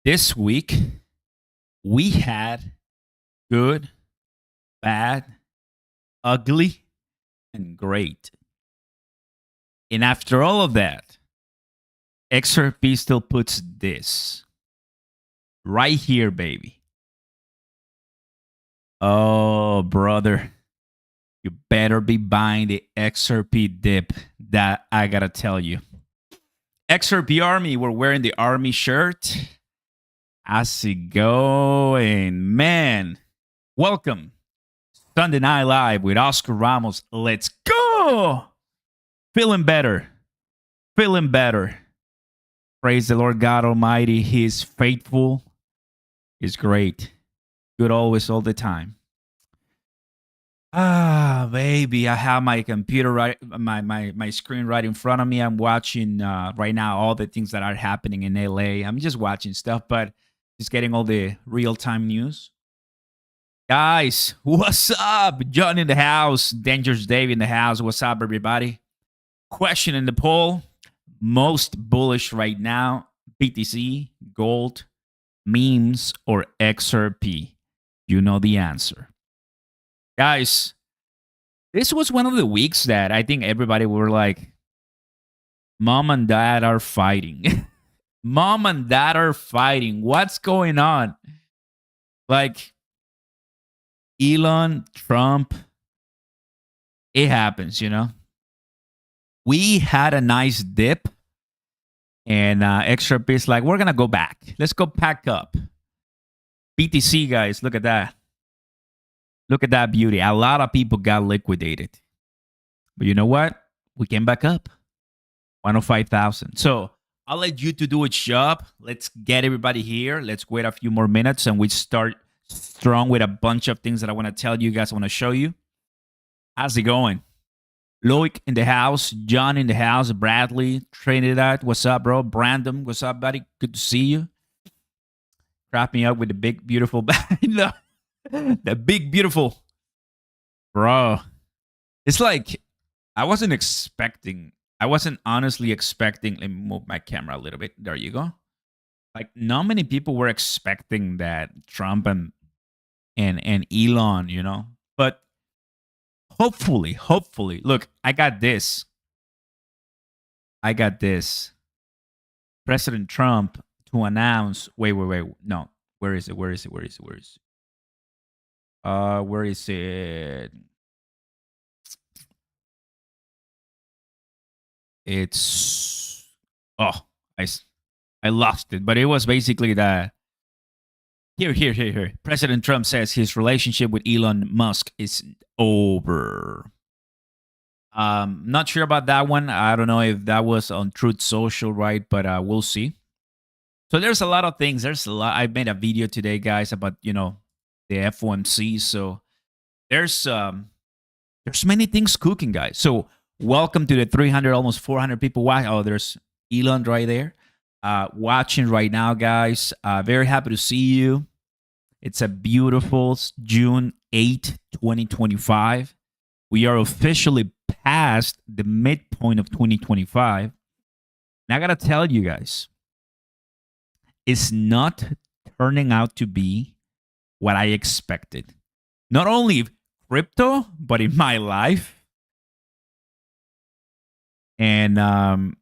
This week, we had good, bad, ugly, and great. And after all of that, XRP still puts this right here, baby. Oh, brother, you better be buying the XRP dip. That I gotta tell you. XRP Army, we're wearing the Army shirt. How's it going? Man, welcome. Sunday Night Live with Oscar Ramos. Let's go. Feeling better. Feeling better. Praise the Lord God Almighty. He is faithful. He's great. Good always, all the time. Ah, baby, I have my computer right, my screen right in front of me. I'm watching right now all the things that are happening in LA. I'm just watching stuff, but just getting all the real time news. Guys, what's up? John in the house, Dangerous Dave in the house. What's up, everybody? Question in the poll: most bullish right now, BTC, gold, memes, or XRP? You know the answer. Guys, this was one of the weeks that I think everybody were like, mom and dad are fighting. Mom and dad are fighting. What's going on? Like, Elon, Trump, it happens, you know? We had a nice dip, and XRP is like, we're going to go back. Let's go pack up. BTC, guys, look at that. Look at that beauty. A lot of people got liquidated. But you know what? We came back up. 105,000. So I'll let you to do its job. Let's get everybody here. Let's wait a few more minutes and we start strong with a bunch of things that I want to tell you guys. I want to show you. How's it going? Loic in the house. John in the house. Bradley. Trinidad. What's up, bro? Brandon. What's up, buddy? Good to see you. Crap me up with the big, beautiful... The big, beautiful... Bro. It's like... I wasn't honestly expecting... Let me move my camera a little bit. There you go. Like, not many people were expecting that Trump and Elon, you know? But hopefully, look, I got this. President Trump to announce... Wait. No. Where is it? Where is it? It's... Oh, I lost it. But it was basically that... Here. President Trump says his relationship with Elon Musk is over. Not sure about that one. I don't know if that was on Truth Social, right? But we'll see. So there's a lot of things. I made a video today, guys, about, you know, the FOMC. So there's many things cooking, guys. So welcome to the 300, almost 400 people. Oh, there's Elon right there. Watching right now, guys. Very happy to see you. It's a beautiful June 8, 2025. We are officially past the midpoint of 2025. And I got to tell you guys, it's not turning out to be what I expected. Not only crypto, but in my life. And I'm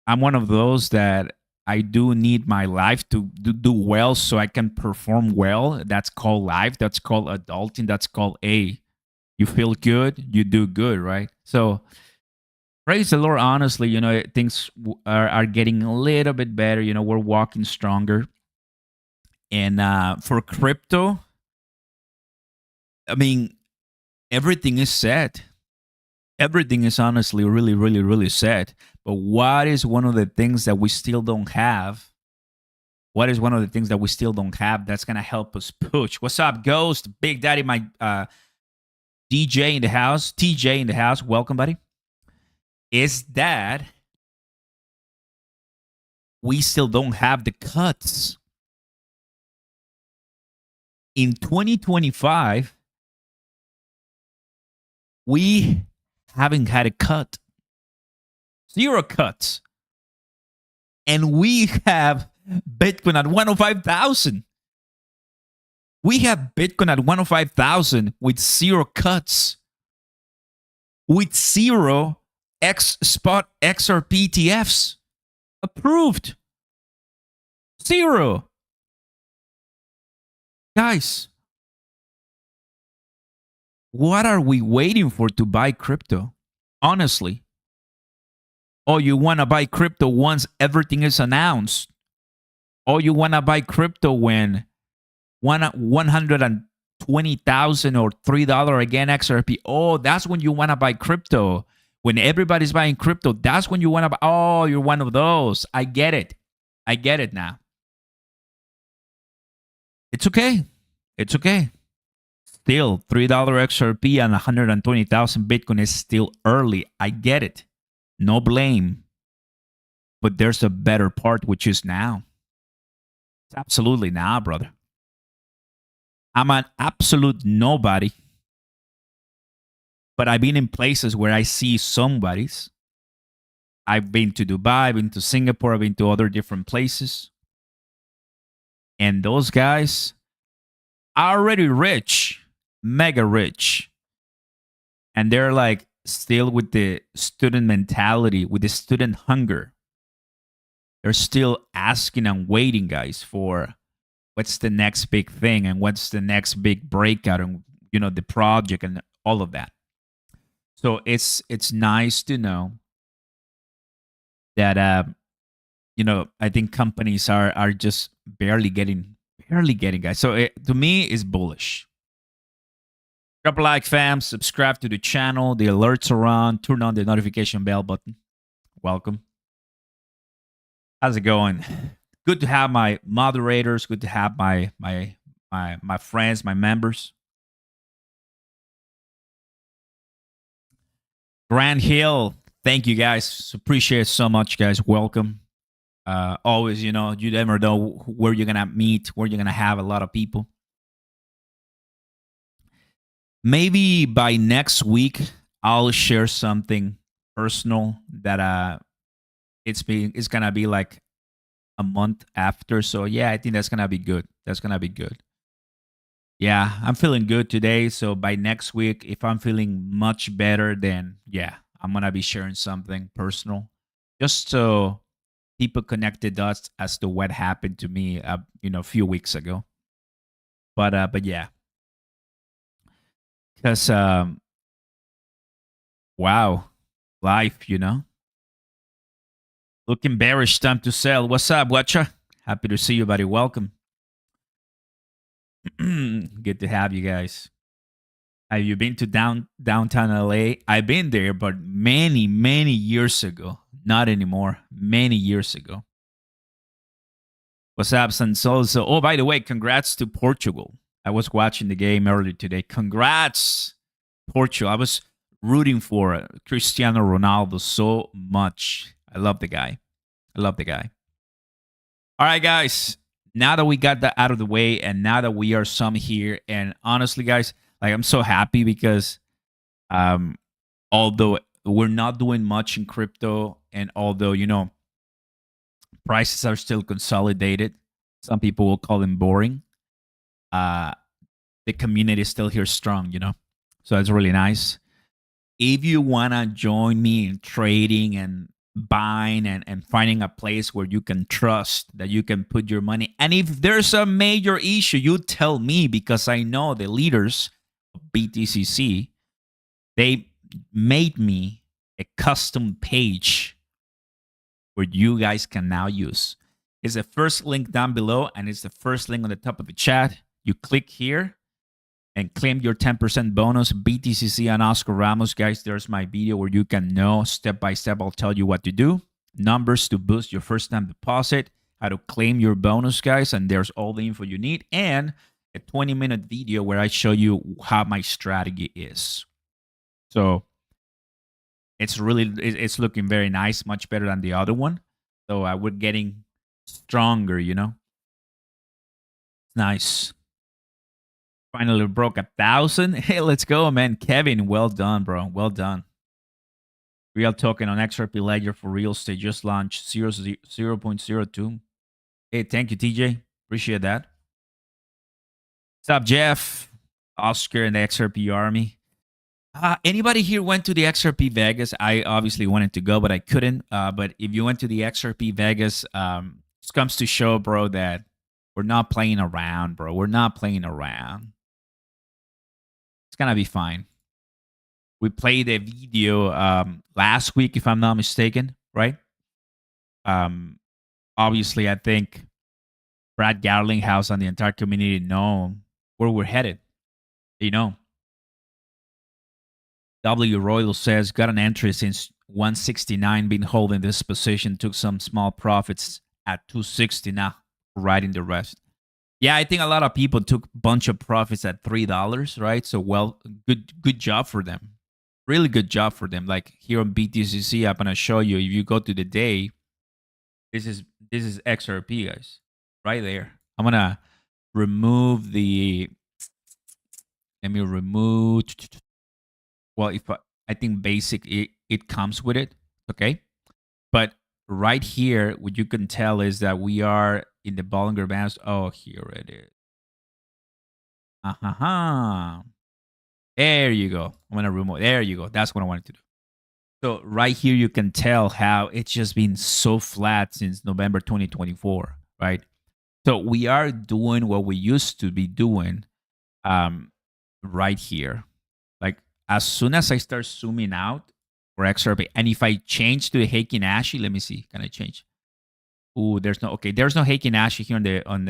one of those that I do need my life to do well so I can perform well. That's called life. That's called adulting. That's called you feel good, you do good, right? So praise the Lord. Honestly, you know, things are getting a little bit better. You know, we're walking stronger. And for crypto, I mean, everything is set. Everything is honestly really set. But what is one of the things that we still don't have? What is one of the things that we still don't have that's going to help us push? What's up, Ghost? Big Daddy, my DJ in the house. TJ in the house. Welcome, buddy. Is that we still don't have the cuts. In 2025, we haven't had a cut. 0 cuts. And we have Bitcoin at 105,000. We have Bitcoin at 105,000 with zero cuts, with zero spot XRP ETFs approved. Zero. Guys, what are we waiting for to buy crypto? Honestly. Oh, you want to buy crypto once everything is announced? Or you want to buy crypto when 120,000 or $3 again XRP? Oh, that's when you want to buy crypto. When everybody's buying crypto, that's when you want to buy. Oh, you're one of those. I get it. I get it now. It's okay. It's okay. Still, $3 XRP and 120,000 Bitcoin is still early. I get it. No blame. But there's a better part, which is now. It's absolutely now, brother. I'm an absolute nobody. But I've been in places where I see somebody's. I've been to Dubai, I've been to Singapore, I've been to other different places. And those guys are already rich, mega rich. And they're like still with the student mentality, with the student hunger. They're still asking and waiting, guys, for what's the next big thing and what's the next big breakout and, you know, the project and all of that. So it's nice to know that you know, I think companies are just barely getting guys. So to me it's bullish. Drop a like, fam, subscribe to the channel, the alerts are on, turn on the notification bell button. Welcome. How's it going? Good to have my moderators, good to have my friends, my members. Grand Hill, thank you guys. Appreciate it so much, guys. Welcome. Always, you know, you never know where you're gonna meet, where you're gonna have a lot of people. Maybe by next week, I'll share something personal that it's gonna be like a month after. So yeah, I think that's gonna be good. That's gonna be good. Yeah, I'm feeling good today. So by next week, if I'm feeling much better, then yeah, I'm gonna be sharing something personal, just so people connect the dots as to what happened to me, you know, a few weeks ago. But yeah, because wow, life, you know, looking bearish, time to sell. What's up, Watcha? Happy to see you, buddy. Welcome. Good to have you guys. Have you been to downtown LA? I've been there, but many years ago. Not anymore. Many years ago. What's up, Sansoso? Oh, by the way, congrats to Portugal. I was watching the game earlier today. Congrats, Portugal. I was rooting for Cristiano Ronaldo so much. I love the guy. I love the guy. All right, guys. Now that we got that out of the way, and now that we are some here, and honestly, guys, like I'm so happy because although we're not doing much in crypto, and although, you know, prices are still consolidated, some people will call them boring. The community is still here strong, you know, so it's really nice. If you wanna join me in trading and buying and finding a place where you can trust that you can put your money, and if there's a major issue, you tell me, because I know the leaders of BTCC, they made me a custom page where you guys can now use. It's the first link down below, and it's the first link on the top of the chat. You click here and claim your 10% bonus. BTCC and Oscar Ramos, guys, there's my video where you can know step by step. I'll tell you what to do. Numbers to boost your first time deposit, how to claim your bonus, guys, and there's all the info you need, and a 20-minute video where I show you how my strategy is. So it's looking very nice, much better than the other one. So we're getting stronger, you know. Nice. Finally broke 1,000. Hey, let's go, man. Kevin, well done, bro. Well done. Real token on XRP Ledger for real estate just launched 0.02. Hey, thank you, TJ. Appreciate that. What's up, Jeff? Oscar and the XRP Army. Anybody here went to the XRP Vegas? I obviously wanted to go, but I couldn't. But if you went to the XRP Vegas, this comes to show, bro, that we're not playing around, bro. We're not playing around. It's gonna be fine. We played a video last week, if I'm not mistaken, right? Obviously, I think Brad Garlinghouse and the entire community know where we're headed. You know, W. Royal says, got an entry since 169, been holding this position, took some small profits at 260 now, riding the rest. Yeah, I think a lot of people took a bunch of profits at $3, right? So, well, good job for them. Really good job for them. Like here on BTCC, I'm gonna show you. If you go to the day, this is XRP, guys, right there. I'm gonna remove the. Let me remove. Well, if I think basic, it comes with it, okay. But right here, what you can tell is that we are in the Bollinger Bands. Oh, here it is. There you go. I'm gonna remove. There you go. That's what I wanted to do. So right here, you can tell how it's just been so flat since November 2024, right? So we are doing what we used to be doing right here. Like as soon as I start zooming out for XRP, and if I change to the Heikin Ashi, let me see, can I change? Oh, there's no Heikin Ashi here on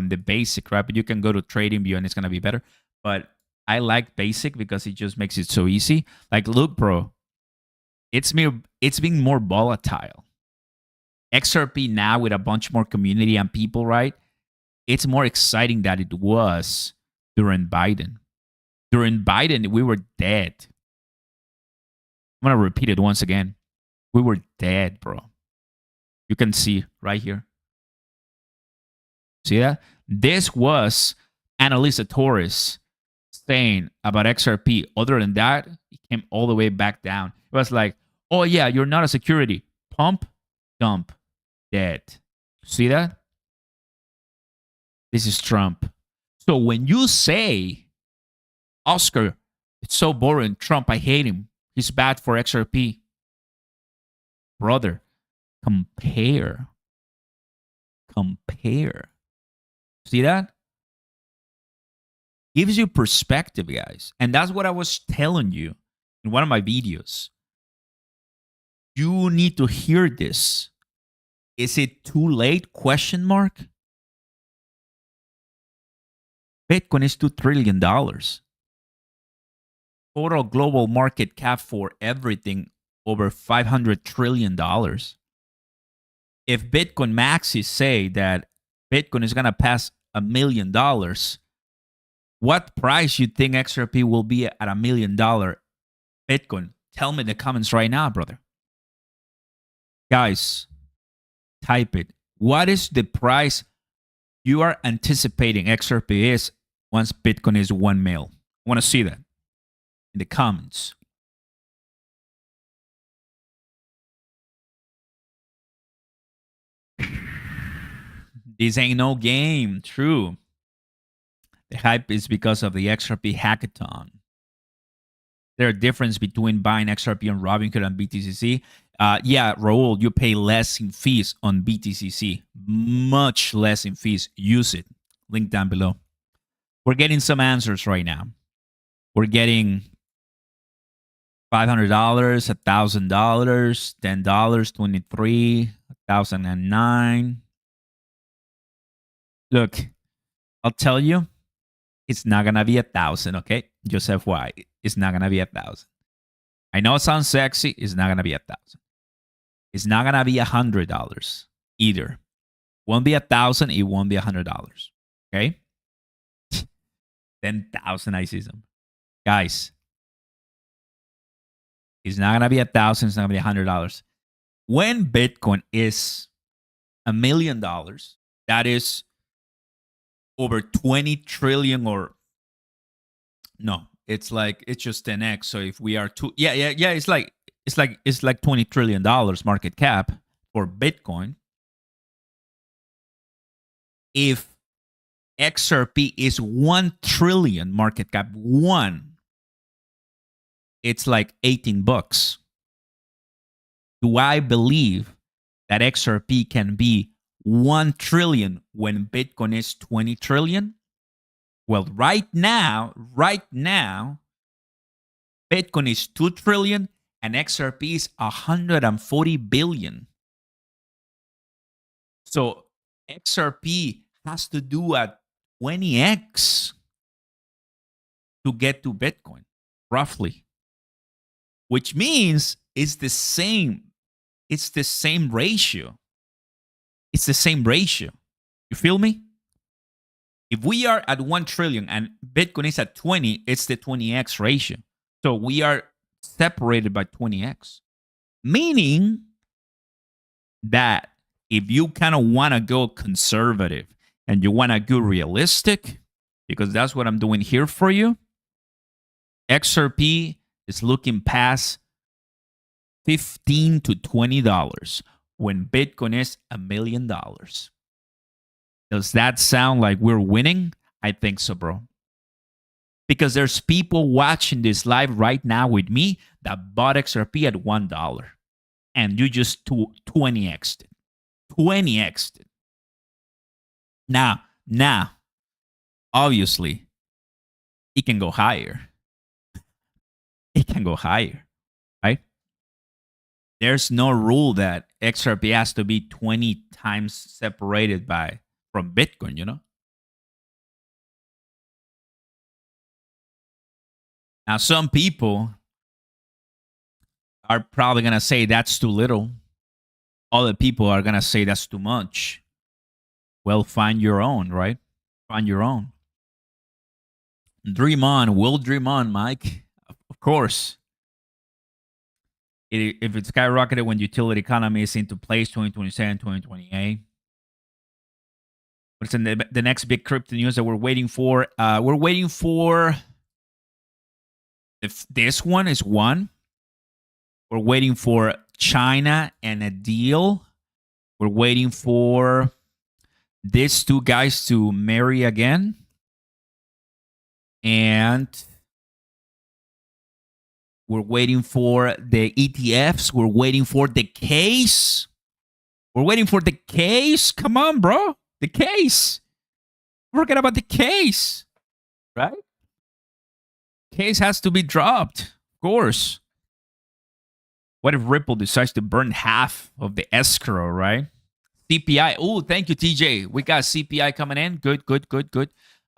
the basic, right? But you can go to Trading View and it's gonna be better. But I like basic because it just makes it so easy. Like, look, bro, it's being more volatile. XRP now with a bunch more community and people, right? It's more exciting than it was during Biden. During Biden, we were dead. I'm going to repeat it once again. We were dead, bro. You can see right here. See that? This was Analyses Torres saying about XRP. Other than that, it came all the way back down. It was like, oh, yeah, you're not a security. Pump, dump, dead. See that? This is Trump. So when you say, Oscar, it's so boring. Trump, I hate him. He's bad for XRP. Brother, compare. Compare. See that? Gives you perspective, guys. And that's what I was telling you in one of my videos. You need to hear this. Is it too late? Question mark. Bitcoin is $2 trillion. Total global market cap for everything over $500 trillion. If Bitcoin maxis say that Bitcoin is going to pass $1 million, what price you think XRP will be at $1 million Bitcoin? Tell me in the comments right now, brother. Guys, type it. What is the price you are anticipating XRP is once Bitcoin is 1 mil? I want to see that in the comments. This ain't no game. True. The hype is because of the XRP hackathon. There are difference between buying XRP on Robinhood and BTCC. Yeah, Raul, you pay less in fees on BTCC. Much less in fees. Use it. Link down below. We're getting some answers right now. We're getting $500, $1,000, $10, 23, 1,009. Look, I'll tell you, it's not gonna be 1,000, okay? Just FYI, it's not gonna be 1,000. I know it sounds sexy. It's not gonna be 1,000. It's not gonna be $100 either. Won't be 1,000. It won't be $100. Okay. 10,000. I see some guys. It's not gonna be 1,000. It's not gonna be $100. When Bitcoin is $1 million, that is over 20 trillion or no, it's just 10x. So if we are it's like $20 trillion market cap for Bitcoin. If XRP is 1 trillion market cap, it's like $18. Do I believe that XRP can be 1 trillion when Bitcoin is 20 trillion? Well, right now, Bitcoin is 2 trillion and XRP is 140 billion. So XRP has to do a 20x to get to Bitcoin, roughly. Which means it's the same. It's the same ratio. It's the same ratio. You feel me? If we are at 1 trillion and Bitcoin is at 20, it's the 20x ratio. So we are separated by 20x. Meaning that if you kind of want to go conservative and you want to go realistic, because that's what I'm doing here for you, XRP is looking past $15 to $20 when Bitcoin is $1 million. Does that sound like we're winning? I think so, bro. Because there's people watching this live right now with me that bought XRP at $1. And you just 20x'd it. 20x'd it. Now, obviously, it can go higher. It can go higher, right? There's no rule that XRP has to be 20 times separated from Bitcoin, you know? Now, some people are probably going to say that's too little. Other people are going to say that's too much. Well, find your own, right? Find your own. Dream on. We'll dream on, Mike. Of course. If it skyrocketed when utility economy is into place 2027, 2028. What's in the next big crypto news that we're waiting for? We're waiting for... If this one is one. We're waiting for China and a deal. We're waiting for these two guys to marry again. And we're waiting for the ETFs. We're waiting for the case. We're waiting for the case. Come on, bro. The case. Forget about the case. Right? Case has to be dropped. Of course. What if Ripple decides to burn half of the escrow, right? CPI. Oh, thank you, TJ. We got CPI coming in. Good.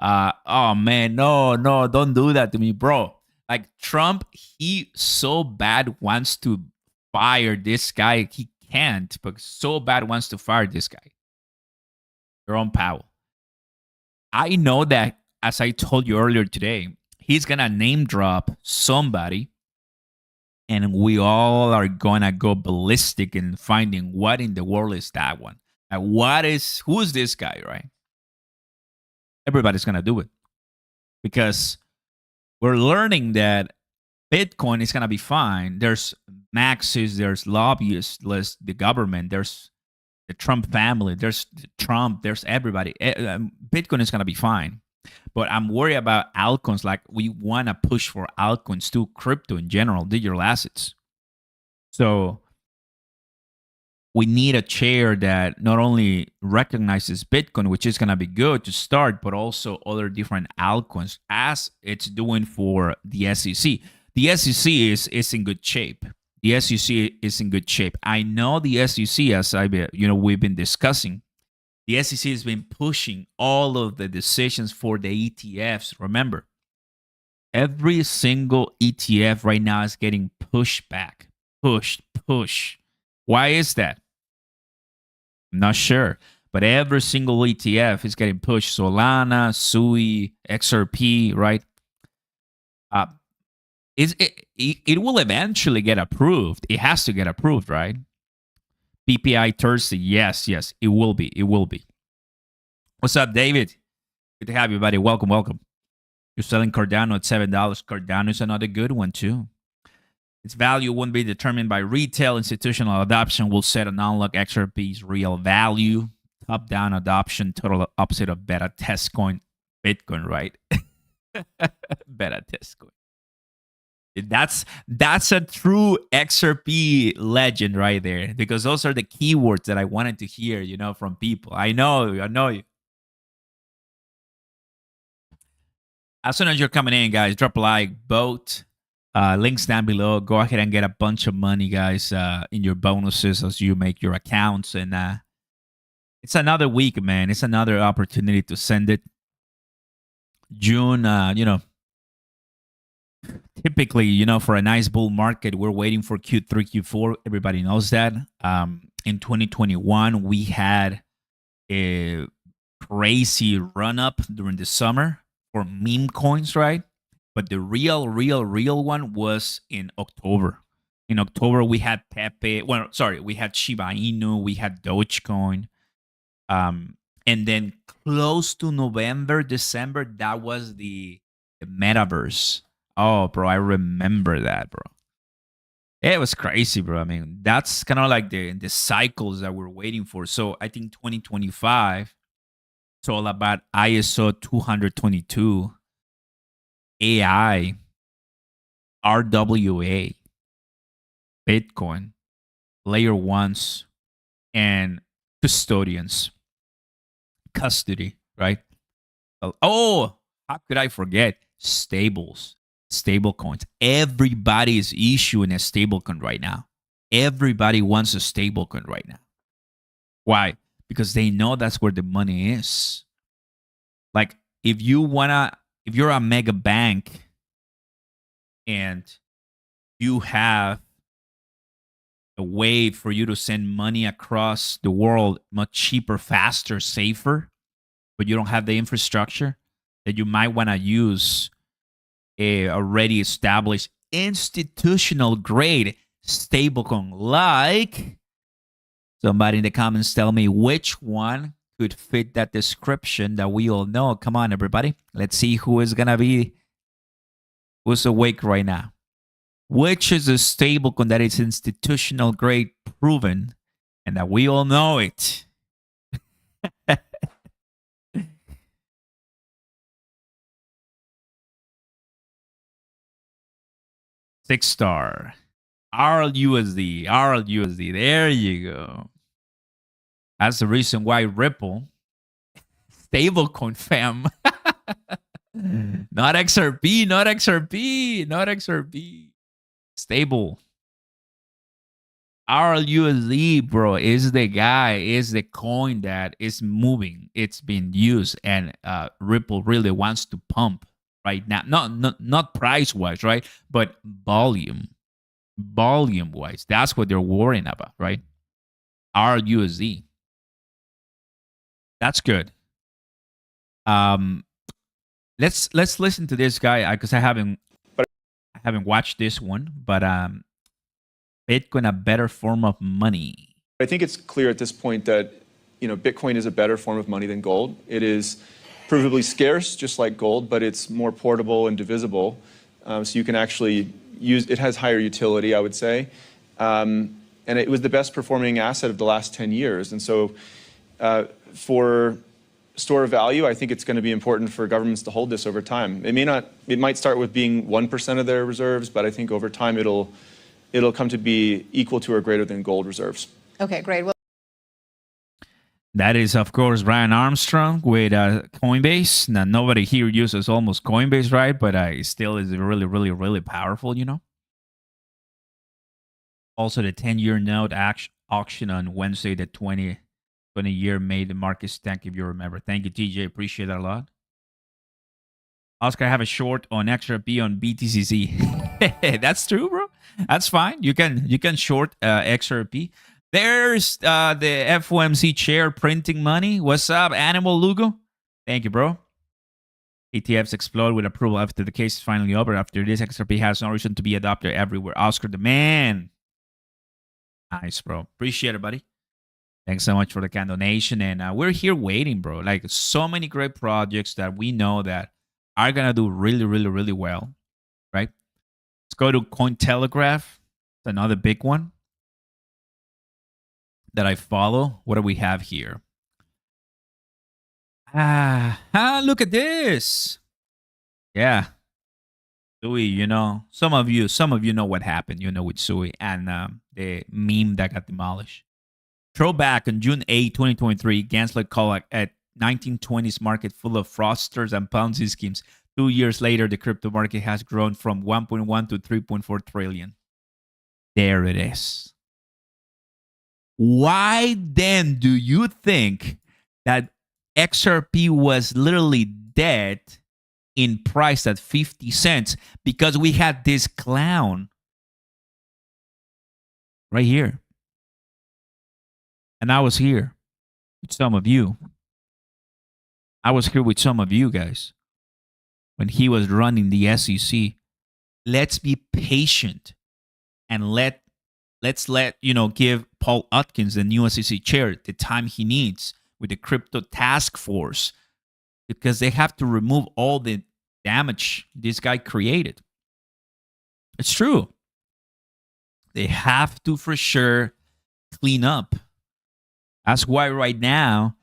Oh, man. No, don't do that to me, bro. Like, Trump, he so bad wants to fire this guy. He can't, but so bad wants to fire this guy. Jerome Powell. I know that, as I told you earlier today, he's going to name drop somebody, and we all are going to go ballistic in finding what in the world is that one. Who's this guy, right? Everybody's going to do it because we're learning that Bitcoin is going to be fine. There's maxis, there's lobbyists, there's the government, there's the Trump family, there's Trump, there's everybody. Bitcoin is going to be fine. But I'm worried about altcoins. Like, we want to push for altcoins too, crypto in general, digital assets. So we need a chair that not only recognizes Bitcoin, which is going to be good to start, but also other different altcoins, as it's doing for the SEC. The SEC is in good shape. The SEC is in good shape. I know the SEC, as we've been discussing, the SEC has been pushing all of the decisions for the ETFs. Remember, every single ETF right now is getting pushed back. Push. Why is that? I'm not sure. But every single ETF is getting pushed. Solana, SUI, XRP, right? It will eventually get approved. It has to get approved, right? PPI Thursday. Yes, it will be. What's up, David? Good to have you, buddy. Welcome. You're selling Cardano at $7. Cardano is another good one, too. Its value won't be determined by retail. Institutional adoption will set and unlock XRP's real value. top-down adoption, total opposite of beta test coin, Bitcoin, right? Beta test coin. That's a true XRP legend right there, because those are the keywords that I wanted to hear, from people. I know you. As soon as you're coming in, guys, drop a like, vote. Links down below. Go ahead and get a bunch of money, guys, in your bonuses as you make your accounts. And it's another week, man. It's another opportunity to send it. June, typically, for a nice bull market, we're waiting for Q3, Q4. Everybody knows that. In 2021, we had a crazy run up during the summer for meme coins, right? But the real one was in October. In October, we had Pepe. Well, sorry, we had Shiba Inu, we had Dogecoin. And then close to November, December, that was the metaverse. Oh, bro, I remember that, bro. It was crazy, bro. I mean, that's kind of like the cycles that we're waiting for. So I think 2025, it's all about ISO 222, AI, RWA, Bitcoin, layer ones, and custodians. Custody, right? Oh, how could I forget? Stable coins. Everybody is issuing a stable coin right now. Everybody wants a stable coin right now. Why? Because they know that's where the money is. Like, if you're a mega bank and you have a way for you to send money across the world much cheaper, faster, safer, but you don't have the infrastructure, that you might want to use a already established institutional grade stablecoin. Like, somebody in the comments tell me which one could fit that description that we all know. Come on, everybody. Let's see who's awake right now. Which is a stablecoin that is institutional grade proven and that we all know it? Six star. RLUSD. There you go. That's the reason why Ripple, stablecoin fam. Not XRP. Stable. RLUSD, bro, is the coin that is moving. It's being used, and Ripple really wants to pump right now. Not price wise, right? But volume wise. That's what they're worrying about, right? RLUSD. That's good. Let's listen to this guy, because I haven't watched this one, but Bitcoin, a better form of money. I think it's clear at this point that Bitcoin is a better form of money than gold. It is provably scarce, just like gold, but it's more portable and divisible. So you can actually use it. Has higher utility, I would say, and it was the best performing asset of the last 10 years. And so for store of value, I think it's going to be important for governments to hold this over time. It might start with being 1% of their reserves, but I think over time it'll come to be equal to or greater than gold reserves. Okay, great. Well, that is, of course, Brian Armstrong with Coinbase. Now, nobody here uses almost Coinbase, right? But it still is really powerful, Also, the 10-year note auction on Wednesday, the 20-year made the market stank, if you remember. Thank you, TJ. Appreciate that a lot. Oscar, I have a short on XRP on BTCC. That's true, bro. That's fine. You can short XRP. There's the FOMC chair printing money. What's up, Animal Lugo? Thank you, bro. ETFs explode with approval after the case is finally over. After this, XRP has no reason to be adopted everywhere. Oscar the man. Nice, bro. Appreciate it, buddy. Thanks so much for the kind donation. And we're here waiting, bro. Like, so many great projects that we know that are going to do really well, right? Let's go to Cointelegraph. It's another big one that I follow. What do we have here? Look at this. Yeah. Sui, some of you know what happened, with Sui and the meme that got demolished. Throwback on June 8, 2023, Gensler call at 1920s market full of fraudsters and Ponzi schemes. 2 years later, the crypto market has grown from 1.1 to 3.4 trillion. There it is. Why then do you think that XRP was literally dead in price at 50 cents? Because we had this clown right here. And I was here with some of you. I was here with some of you guys when he was running the SEC. Let's be patient and let's give Paul Atkins, the new SEC chair, the time he needs with the crypto task force, because they have to remove all the damage this guy created. It's true. They have to for sure clean up. That's why right now,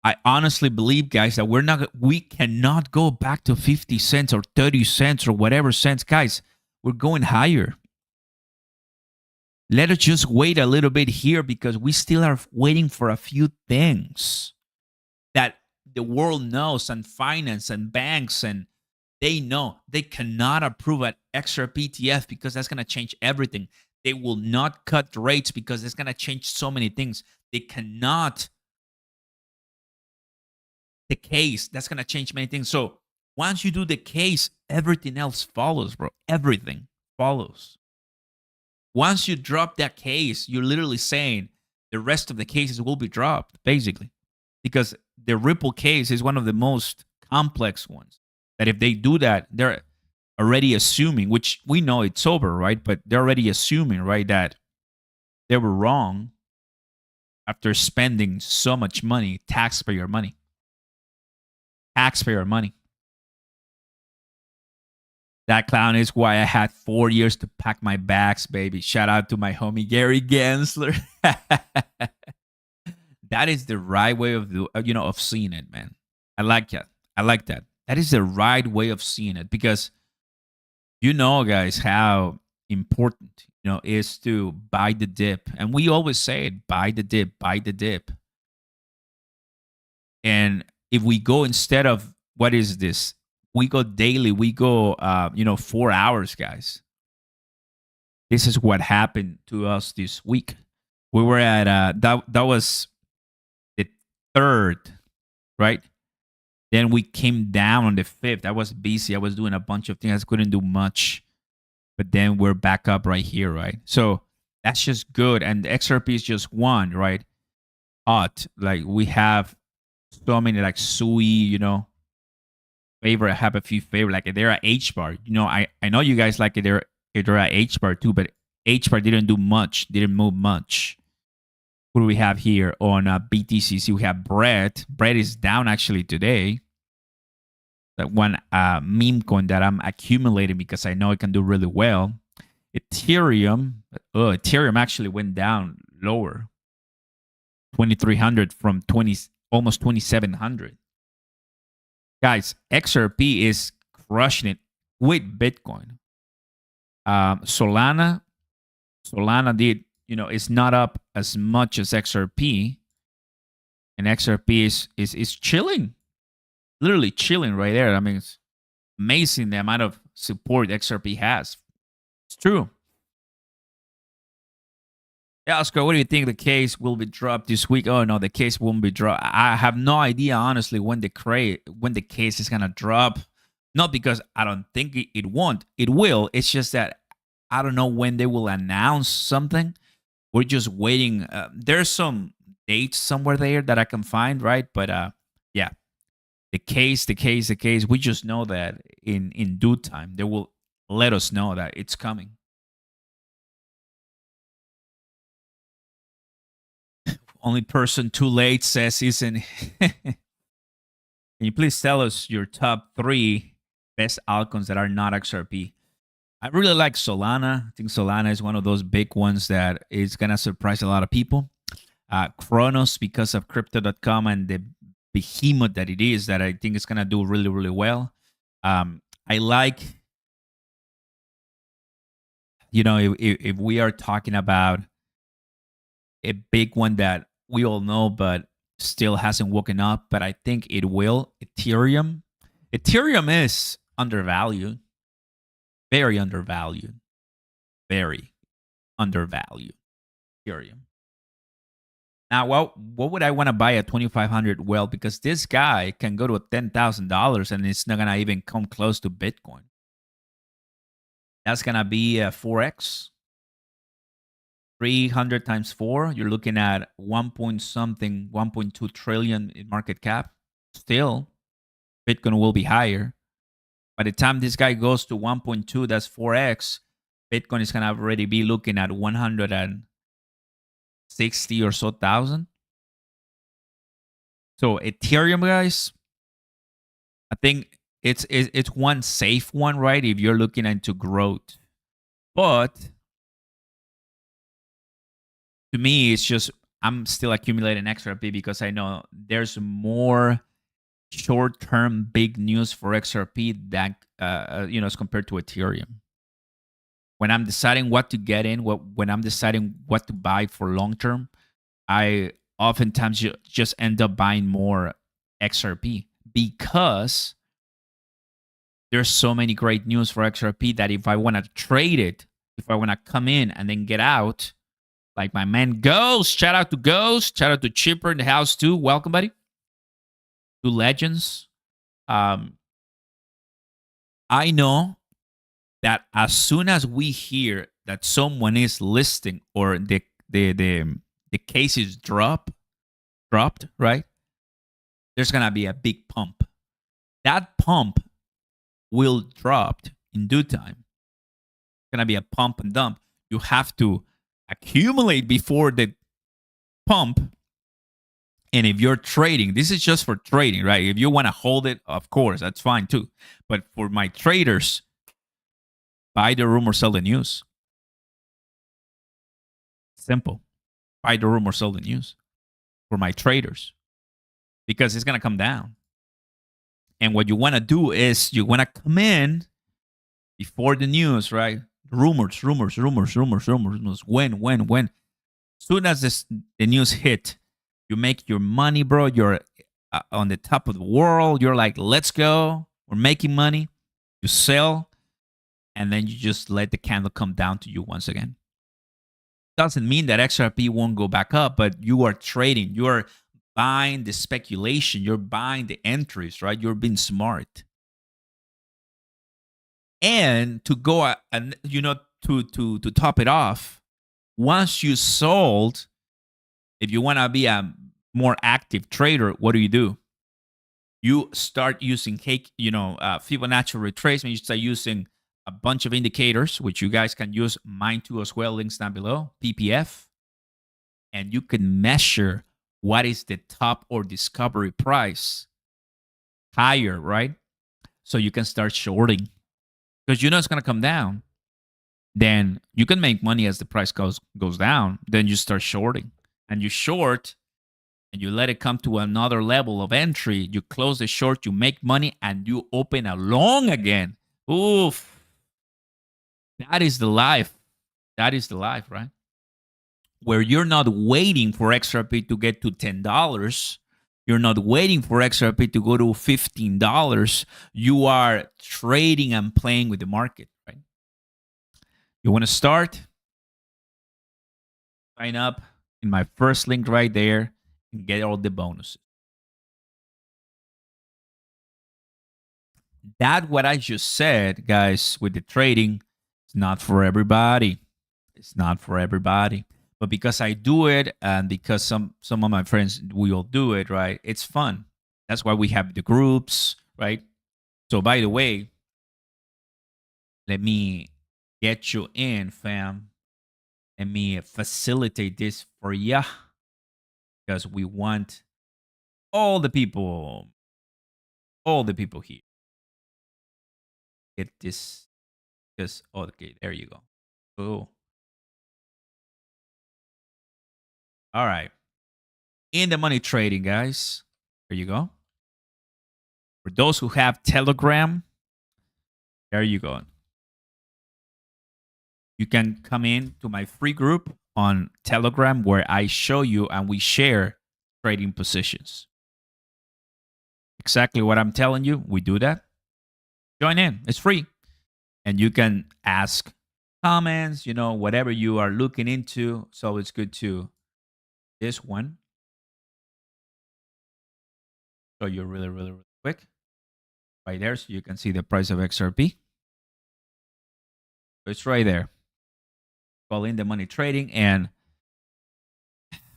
I honestly believe, guys, that we cannot go back to 50 cents or 30 cents or whatever cents. Guys, we're going higher. Let us just wait a little bit here because we still are waiting for a few things that the world knows, and finance and banks, and they know they cannot approve an Xrp ETF because that's going to change everything. They will not cut rates because it's going to change so many things. They cannot. The case, that's going to change many things. So once you do the case, everything else follows, bro. Everything follows. Once you drop that case, you're literally saying the rest of the cases will be dropped, basically. Because the Ripple case is one of the most complex ones. That if they do that, they're already assuming, which we know it's over, right? But they're already assuming, right, that they were wrong after spending so much money, taxpayer money. Taxpayer money. That clown is why I had 4 years to pack my bags, baby. Shout out to my homie Gary Gensler. That is the right way of seeing it, man. I like that. I like that. That is the right way of seeing it because guys, how important is to buy the dip, and we always say it: buy the dip, buy the dip. And if we go instead of what is this? We go daily. We go, 4 hours, guys. This is what happened to us this week. We were at that was the 3rd, right? Then we came down on the 5th. I was busy. I was doing a bunch of things. I couldn't do much. But then we're back up right here, right? So that's just good. And the XRP is just one, right? Like we have so many like Sui, favorite. I have a few favorite, like Idera H-bar. I know you guys like Idera H-bar too, but H-bar didn't do much, didn't move much. What do we have here on BTCC? We have Bread. Bread is down actually today. That one meme coin that I'm accumulating because I know it can do really well. Ethereum actually went down lower. 2,300 from almost 2,700. Guys, XRP is crushing it with Bitcoin. Solana did, it's not up as much as XRP. And XRP is chilling. Literally chilling right there. I mean, it's amazing the amount of support XRP has. It's true. Yeah, Oscar, what do you think the case will be dropped this week? Oh no, the case won't be dropped. I have no idea, honestly, when the case is gonna drop. Not because I don't think it won't. It will. It's just that I don't know when they will announce something. We're just waiting. There's some dates somewhere there that I can find, right? But yeah, the case. We just know that in due time they will let us know that it's coming. Only person too late says isn't. Can you please tell us your top 3 best altcoins that are not XRP? I really like Solana. I think Solana is one of those big ones that is going to surprise a lot of people. Kronos, because of Crypto.com and the behemoth that it is, that I think it's gonna do really, really well. I like, if we are talking about a big one that we all know, but still hasn't woken up, but I think it will. Ethereum. Ethereum is undervalued, very undervalued, very undervalued. Ethereum. Now, what would I want to buy at 2,500? Well, because this guy can go to $10,000 and it's not gonna even come close to Bitcoin. That's gonna be a 4x. 300 times 4, you're looking at 1 point something, 1.2 trillion in market cap. Still, Bitcoin will be higher. By the time this guy goes to 1.2, that's 4x, Bitcoin is going to already be looking at 160 or so thousand. So Ethereum, guys, I think it's one safe one, right? If you're looking into growth. But to me, it's just I'm still accumulating XRP because I know there's more short-term big news for XRP than as compared to Ethereum. When I'm deciding what to get in, when I'm deciding what to buy for long term, I oftentimes just end up buying more XRP because there's so many great news for XRP that if I want to trade it, if I want to come in and then get out, like my man Ghost, shout out to Ghost, shout out to Chipper in the house too. Welcome, buddy. To Legends. I know that as soon as we hear that someone is listing or the case is dropped, right? There's gonna be a big pump. That pump will drop in due time. It's gonna be a pump and dump. You have to accumulate before the pump. And if you're trading, this is just for trading, right? If you want to hold it, of course, that's fine too. But for my traders, buy the rumor, sell the news. Simple. Buy the rumor, sell the news for my traders because it's going to come down. And what you want to do is you want to come in before the news, right? Rumors. When. Soon as the news hit, you make your money, bro. You're on the top of the world. You're like, let's go. We're making money. You sell, and then you just let the candle come down to you once again. Doesn't mean that XRP won't go back up, but you are trading. You're buying the speculation. You're buying the entries, right? You're being smart. And to go and to top it off, once you sold, if you want to be a more active trader, what do? You start using Fibonacci retracement. You start using a bunch of indicators, which you guys can use mine too as well. Links down below, PPF. And you can measure what is the top or discovery price higher, right? So you can start shorting because it's going to come down. Then you can make money as the price goes down. Then you start shorting. And you short and you let it come to another level of entry. You close the short, you make money, and you open a long again. Oof. That is the life. That is the life, right? Where you're not waiting for XRP to get to $10. You're not waiting for XRP to go to $15. You are trading and playing with the market, right? You want to start? Sign up in my first link right there and get all the bonuses. That what I just said, guys, with the trading, it's not for everybody. It's not for everybody. But because I do it and because some of my friends, we all do it, right? It's fun. That's why we have the groups, right? So by the way, let me get you in, fam. Let me facilitate this for ya. Because we want all the people here. Get this. Okay, there you go. Cool. All right. In the money trading, guys. There you go. For those who have Telegram, there you go. You can come in to my free group on Telegram where I show you and we share trading positions. Exactly what I'm telling you, we do that. Join in, it's free. And you can ask comments, whatever you are looking into. So it's good to this one. Show you really, really, really quick. Right there, so you can see the price of XRP. It's right there. Call in the money trading. And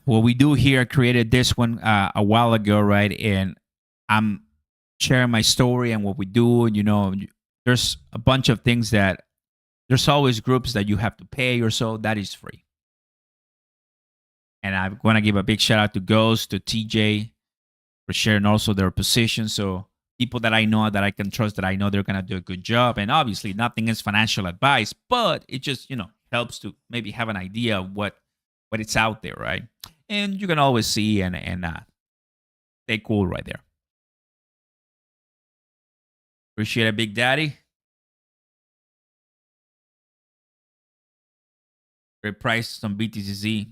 what we do here, I created this one a while ago, right? And I'm sharing my story and what we do. There's a bunch of things that there's always groups that you have to pay or so. That is free. And I want to give a big shout out to Ghost, to TJ for sharing also their positions. So people that I know, that I can trust, that I know they're going to do a good job. And obviously nothing is financial advice, but it just, helps to maybe have an idea of what it's out there, right? And you can always see and stay cool right there. Appreciate it, Big Daddy. Great price on BTCC.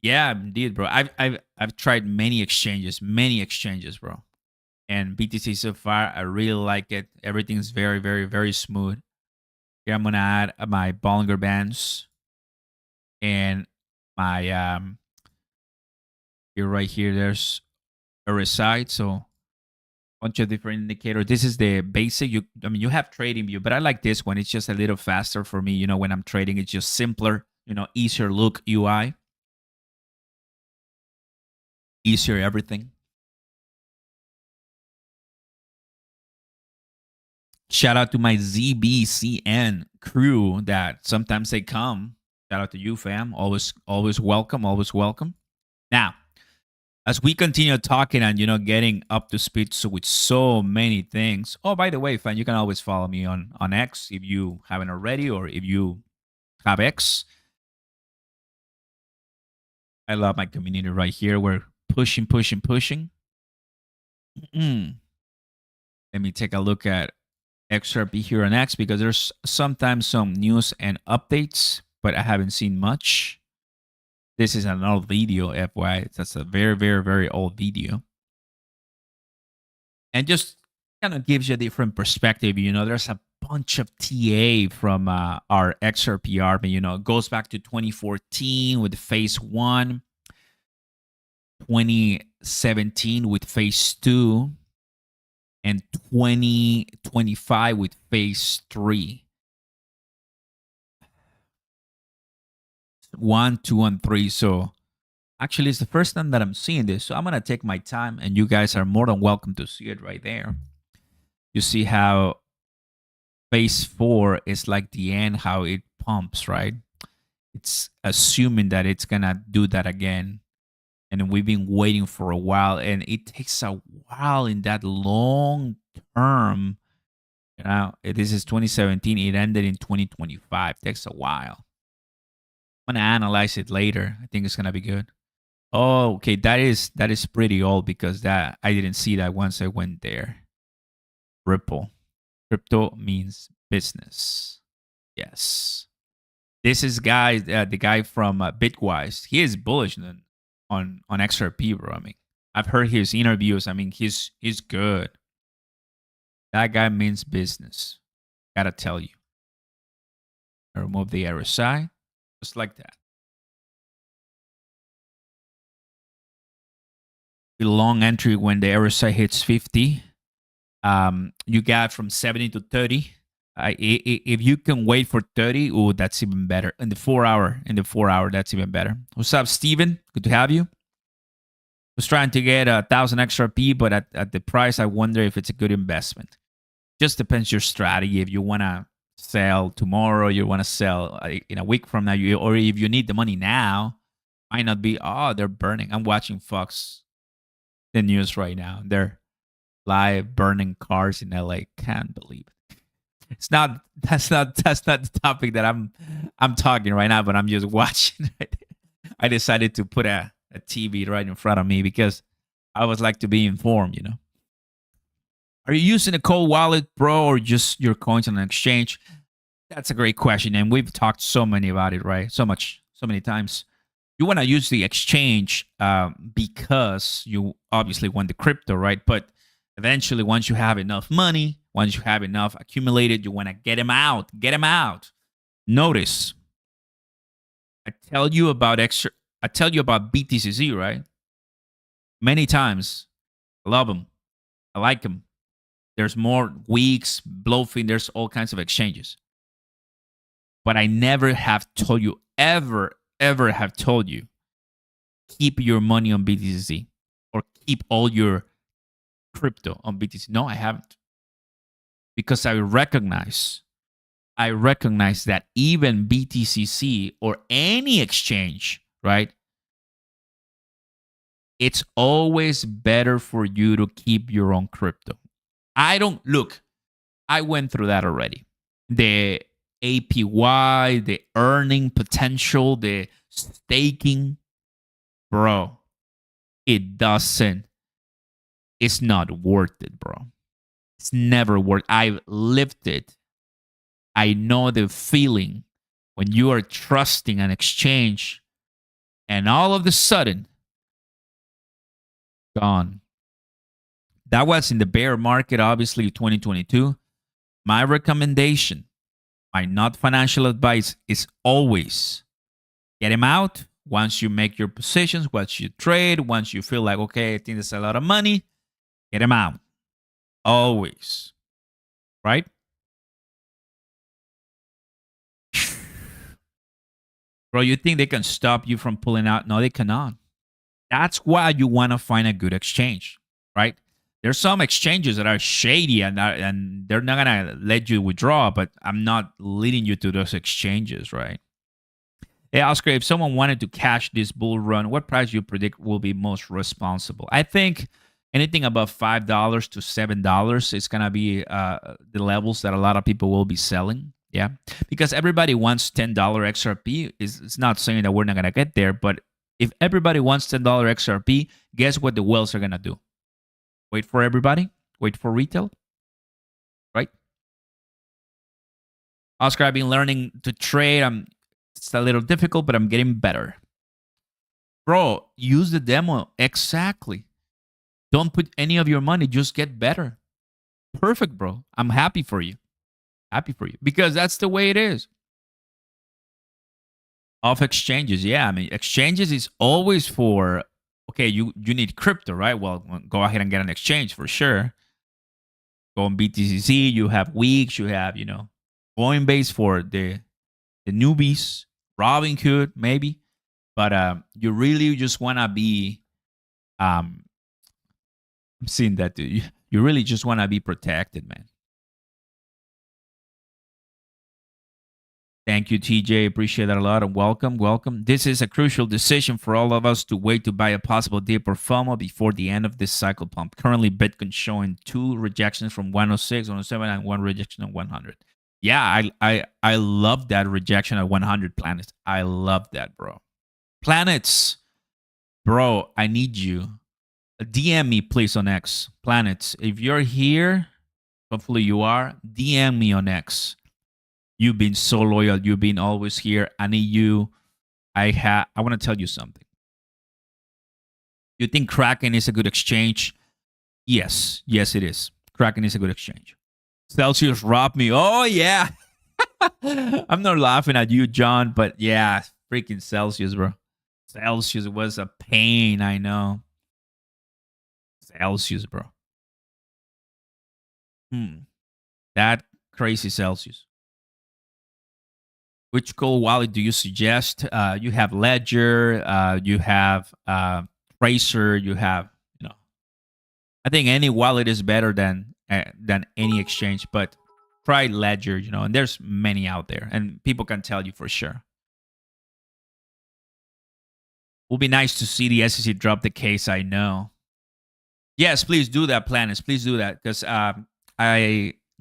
Yeah, indeed, bro. I've tried many exchanges, bro. And BTC so far, I really like it. Everything's very, very, very smooth. Here I'm gonna add my Bollinger Bands and my here right here. There's a RSI, so bunch of different indicators. This is the basic. You have Trading View, but I like this one. It's just a little faster for me. When I'm trading, it's just simpler. Easier look UI, easier everything. Shout out to my ZBCN crew that sometimes they come. Shout out to you, fam. Always welcome. Always welcome. Now, as we continue talking and getting up to speed with so many things. Oh, by the way, fam, you can always follow me on X if you haven't already, or if you have X. I love my community right here. We're pushing. Let me take a look at XRP here on X, because there's sometimes some news and updates, but I haven't seen much. This is an old video, FY. That's a very, very, very old video. And just kind of gives you a different perspective. There's a bunch of TA from our XRP army. It goes back to 2014 with phase 1, 2017 with phase 2, and 2025 with phase 3. 1, 2, and 3. So actually, it's the first time that I'm seeing this. So I'm going to take my time, and you guys are more than welcome to see it right there. You see how phase 4 is like the end, how it pumps, right? It's assuming that it's going to do that again. And we've been waiting for a while, and it takes a while in that long term. This is 2017. It ended in 2025. It takes a while. I'm going to analyze it later. I think it's going to be good. Oh, okay. That is pretty old, because that I didn't see that once I went there. Ripple. Crypto means business. Yes. This is the guy from Bitwise. He is bullish on XRP, bro. I've heard his interviews. He's good. That guy means business. Gotta tell you. I remove the RSI. Just like that. The long entry when the RSI hits 50. You got from 70 to 30. If you can wait for 30, oh, that's even better. In the 4 hour, that's even better. What's up, Steven? Good to have you. Was trying to get 1,000 XRP, but at the price, I wonder if it's a good investment. Just depends your strategy. If you want to sell tomorrow, you want to sell in a week from now, or if you need the money now, might not be. Oh, they're burning. I'm watching Fox, the news right now. They're live burning cars in LA. Can't believe it. That's not the topic that I'm talking right now, but I'm just watching. I decided to put a TV right in front of me because I always like to be informed. Are you using a cold wallet, bro, or just your coins on an exchange? That's a great question, and we've talked so many about it, right? So many times. You want to use the exchange because you obviously want the crypto, right? But eventually, once you have enough money, once you have enough accumulated, you want to get them out. Get them out. Notice, I tell you about BTCC, right? Many times. I love them. I like them. There's more weeks, bluffing. There's all kinds of exchanges. But I never have told you, ever have told you, keep your money on BTCC or keep all your crypto on BTC. No, I haven't. Because I recognize that even BTCC or any exchange, right? It's always better for you to keep your own crypto. I went through that already. The APY, the earning potential, the staking, bro, it's not worth it, bro. It's never worth it. I've lived it. I know the feeling when you are trusting an exchange and all of a sudden, gone. That was in the bear market, obviously, 2022. My recommendation, my not financial advice, is always get them out once you make your positions, once you trade, once you feel like, okay, I think there's a lot of money, get them out. Always. Right? Bro, you think they can stop you from pulling out? No, they cannot. That's why you want to find a good exchange, right? There's some exchanges that are shady and they're not going to let you withdraw, but I'm not leading you to those exchanges, right? Hey, Oscar, if someone wanted to cash this bull run, what price you predict will be most responsible? I think anything above $5 to $7 is going to be the levels that a lot of people will be selling. Yeah, because everybody wants $10 XRP. It's not saying that we're not going to get there, but if everybody wants $10 XRP, guess what the whales are going to do? Wait for everybody? Wait for retail? Right? Oscar, I've been learning to trade. It's a little difficult, but I'm getting better. Bro, use the demo. Exactly. Don't put any of your money. Just get better. Perfect, bro. I'm happy for you. Happy for you. Because that's the way it is. Off exchanges. Yeah, I mean, exchanges is always for, okay, you need crypto, right? Well, go ahead and get an exchange for sure. Go on BTCC. You have Weeks. You have, Coinbase for the newbies. Robinhood, maybe. But you really just want to be, I'm seeing that, dude. You really just want to be protected, man. Thank you, TJ. Appreciate that a lot. And welcome. This is a crucial decision for all of us to wait to buy a possible dip or FOMO before the end of this cycle pump. Currently, Bitcoin showing 2 rejections from 106, 107, and 1 rejection at 100. Yeah, I love that rejection at 100 planets. I love that, bro. Planets, bro, I need you. DM me, please, on X. Planets, if you're here, hopefully you are, DM me on X. You've been so loyal. You've been always here. I need you. I want to tell you something. You think Kraken is a good exchange? Yes, it is. Kraken is a good exchange. Celsius robbed me. Oh, yeah. I'm not laughing at you, John, but yeah, freaking Celsius, bro. Celsius was a pain, I know. Celsius, bro. That crazy Celsius. Which cold wallet do you suggest? You have Ledger, you have Tracer, you have, I think any wallet is better than any exchange, but try Ledger, and there's many out there, and people can tell you for sure. It would be nice to see the SEC drop the case, I know. Yes, please do that, Planets. Please do that, because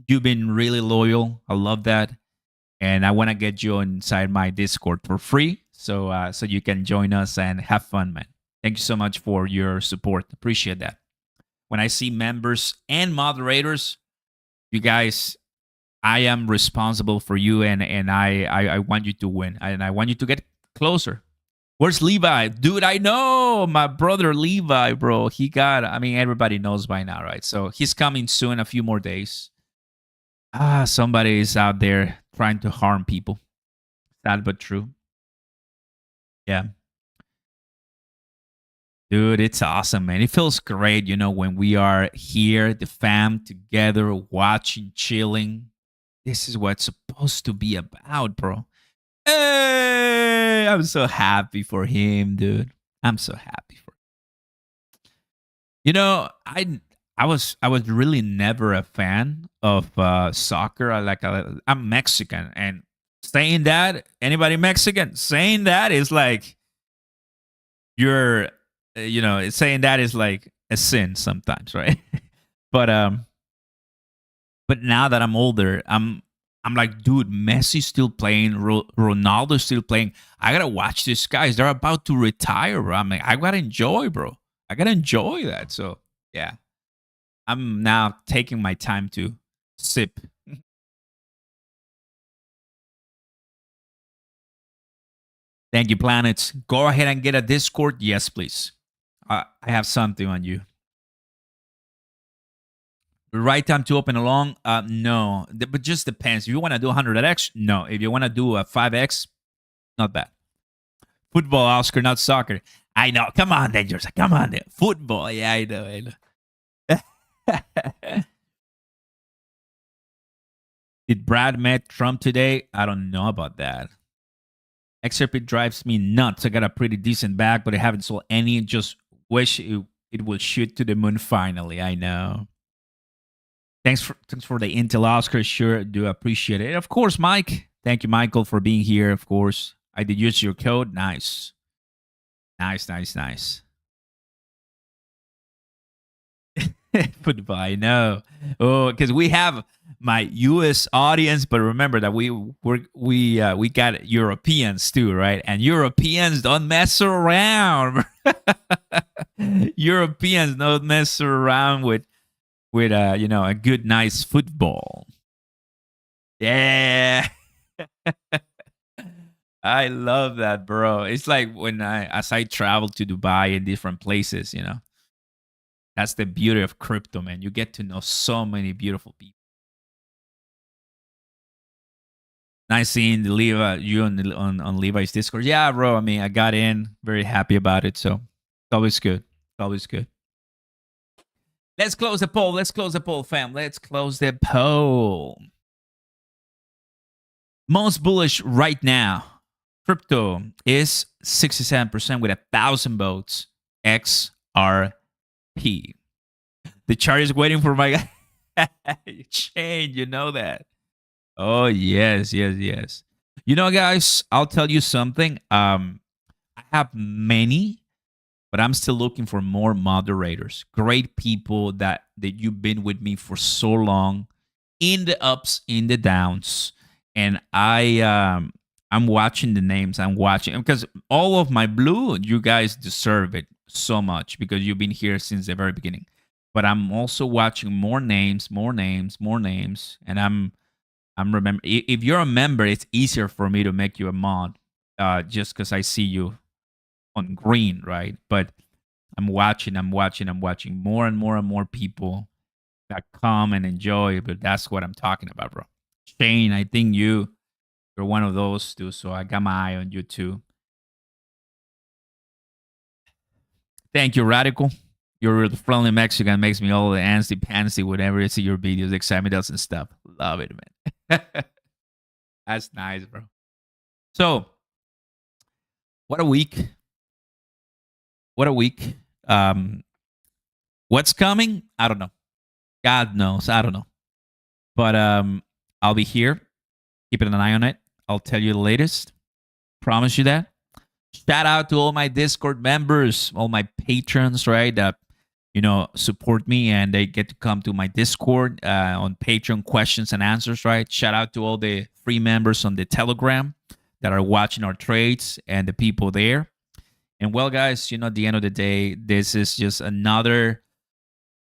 you've been really loyal. I love that. And I want to get you inside my Discord for free, so you can join us and have fun, man. Thank you so much for your support. Appreciate that. when I see members and moderators, you guys, I am responsible for you, and I want you to win, and I want you to get closer. Where's Levi? Dude, I know my brother Levi, bro. He got, I mean, everybody knows by now, right? So he's coming soon, a few more days. Somebody is out there trying to harm people. Sad but true. Yeah. Dude, it's awesome, man. It feels great, when we are here, the fam together, watching, chilling. This is what it's supposed to be about, bro. Hey, I'm so happy for him, dude. I'm so happy for him. I was really never a fan of soccer. I'm Mexican, and saying that, anybody Mexican saying that is like you're saying that is like a sin sometimes, right? but now that I'm older, I'm like, dude, Messi's still playing, Ronaldo's still playing. I gotta watch these guys. They're about to retire, bro. I'm like, I gotta enjoy, bro. I gotta enjoy that. So yeah, I'm now taking my time to sip. Thank you, planets. Go ahead and get a Discord. Yes, please. I have something on you. The right time to open along? No, but just depends. If you want to do 100x, no. If you want to do a 5x, not bad. Football, Oscar, not soccer. I know. Come on, Dangerous. Come on, there. Football. Yeah, I know. Did Brad met Trump today? I don't know about that. Xrp drives me nuts. I got a pretty decent bag, but I haven't sold any. Just wish it will shoot to the moon finally. I know. Thanks for the intel, Oscar. Sure, do appreciate it. Of course, Mike. Thank you, Michael, for being here. Of course, I did use your code. Nice. Football, I know. Oh, because we have my U.S. audience, but remember that we got Europeans too, right? And Europeans don't mess around. Europeans don't mess around with a good, nice football. Yeah. I love that, bro. It's like as I travel to Dubai and different places, that's the beauty of crypto, man. You get to know so many beautiful people. Nice seeing you on Levi's Discord. Yeah, bro. I mean, I got in, very happy about it. So it's always good. It's always good. Let's close the poll, fam. Let's close the poll. Most bullish right now, crypto is 67% with 1,000 votes. XRP. The chart is waiting for my change. You know that. Oh, yes. Guys, I'll tell you something. I have many, but I'm still looking for more moderators. Great people that you've been with me for so long, in the ups, in the downs. And I'm watching the names. I'm watching because all of my blue, you guys deserve it so much because you've been here since the very beginning. But I'm also watching more names, and I'm remember. If you're a member, it's easier for me to make you a mod, just because I see you on green, right? But I'm watching more and more people that come and enjoy. But that's what I'm talking about, bro. Shane, I think you're one of those too. So I got my eye on you too. Thank you, Radical. You're the friendly Mexican, makes me all the antsy pantsy whenever I see your videos, examiners and stuff. Love it, man. That's nice, bro. So, what a week. What's coming? I don't know. God knows. I don't know. But I'll be here. Keeping an eye on it. I'll tell you the latest. Promise you that. Shout out to all my Discord members, all my patrons, right? That support me and they get to come to my Discord on Patreon questions and answers, right? Shout out to all the free members on the Telegram that are watching our trades and the people there. And well, guys, at the end of the day, this is just another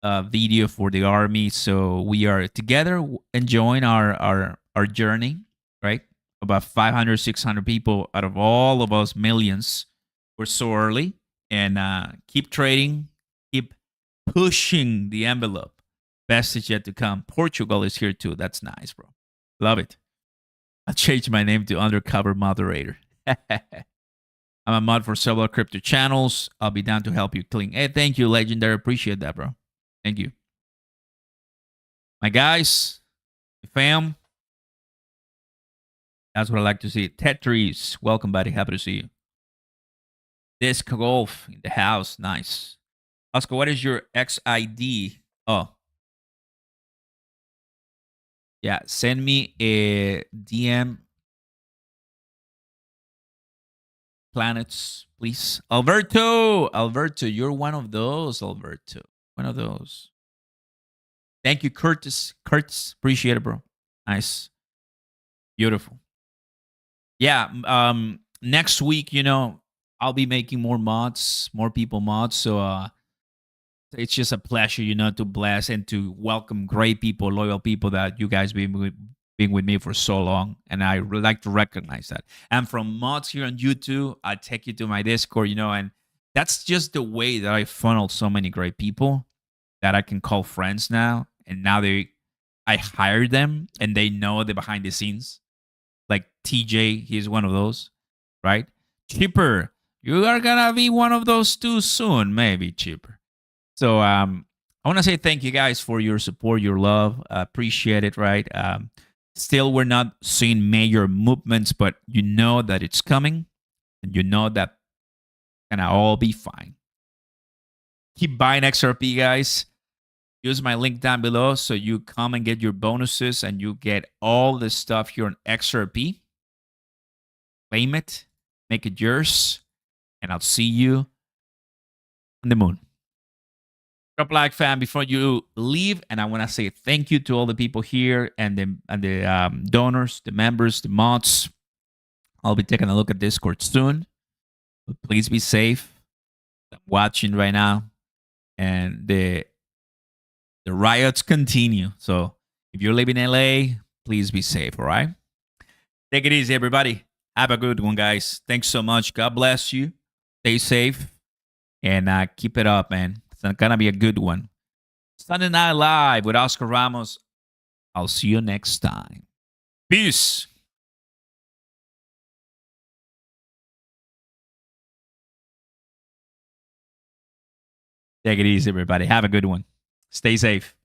video for the army. So we are together enjoying our journey, right? About 500, 600 people out of all of us millions. We're so early, and keep trading, keep pushing the envelope. Best is yet to come. Portugal is here too. That's nice, bro. Love it. I'll change my name to undercover moderator. I'm a mod for several crypto channels. I'll be down to help you clean. Hey, thank you, Legendary. Appreciate that, bro. Thank you. My guys, fam, that's what I like to see. Tetris, welcome, buddy. Happy to see you. Disc Golf in the house. Nice. Oscar, what is your XID? Oh. Yeah, send me a DM. Planets, please. Alberto, you're one of those, Alberto. One of those. Thank you, Curtis. Appreciate it, bro. Nice. Beautiful. Yeah, next week, I'll be making more mods, more people mods. So it's just a pleasure, to bless and to welcome great people, loyal people that you guys been with me for so long, and I would like to recognize that. And from mods here on YouTube, I take you to my Discord, and that's just the way that I funnel so many great people that I can call friends now. And now I hire them, and they know the behind the scenes. Like TJ, he's one of those, right? Chipper, you are gonna be one of those too soon, maybe, Chipper. So I want to say thank you guys for your support, your love. Appreciate it, right? Still, we're not seeing major movements, but you know that it's coming, and you know that gonna all be fine. Keep buying XRP, guys. Use my link down below so you come and get your bonuses, and you get all the stuff here on XRP. Claim it, make it yours, and I'll see you on the moon. Drop a like, fam, before you leave, and I want to say thank you to all the people here and the donors, the members, the mods. I'll be taking a look at Discord soon, but please be safe. I'm watching right now, and the riots continue. So if you live in LA, please be safe. All right, take it easy, everybody. Have a good one, guys. Thanks so much. God bless you. Stay safe, and keep it up, man. It's gonna be a good one. Sunday Night Live with Oscar Ramos. I'll see you next time. Peace. Take it easy, everybody. Have a good one. Stay safe.